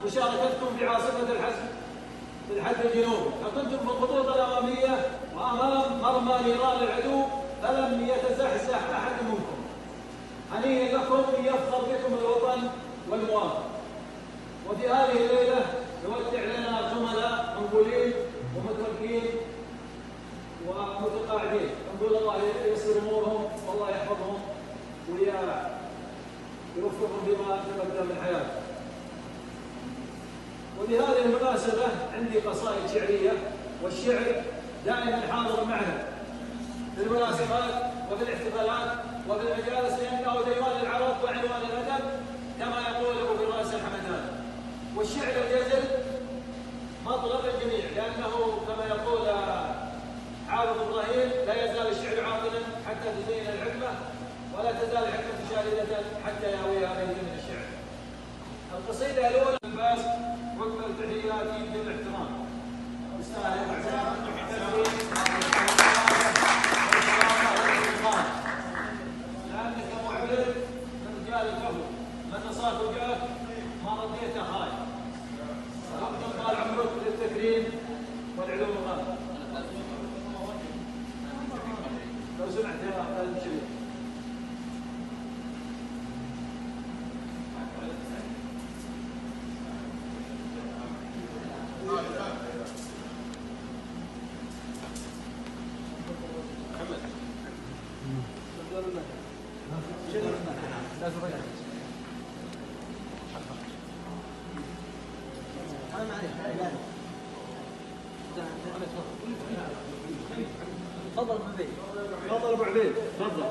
مشاركتكم في عاصفة الحد الجنوبي، فكنتم في الخطوط الأمامية وأمام مرمى نيران العدو فلم يتزحزح أحد منكم. هنيئا لكم يفخر بكم الوطن والمواطن. وفي هذه الليلة يودع لنا زملاء منقولين ومتركين ومتقاعدين، نقول الله ييسر أمورهم والله يحفظهم ويوفقهم فيما تقدم من حياتهم. وبهذه المناسبة عندي قصائد شعرية، والشعر دائما حاضر معنا في المناسبات وفي الاحتفالات وفي المجالس، لأنه ديوان العرب وعنوان الأدب كما يقول أبو فراس الحمداني. والشعر الجزل مطلب الجميع، لأنه كما يقول عابد إبراهيم: لا يزال الشعر عاطلا حتى تزين الحكمة، ولا تزال الحكمة شاردة حتى يهويها بيت من الشعر. القصيدة الأولى الباس واقبل تحياتي بالاحترام. لأنك معبر من رجال الكفر، من نصاك وجاك ما رديته خايف. وقت طال عمرك للتكريم والعلوم الغالية. لو سمحت يا خالد الشريف. تفضل ابو عبيد. تفضل ابو عبيد، تفضل.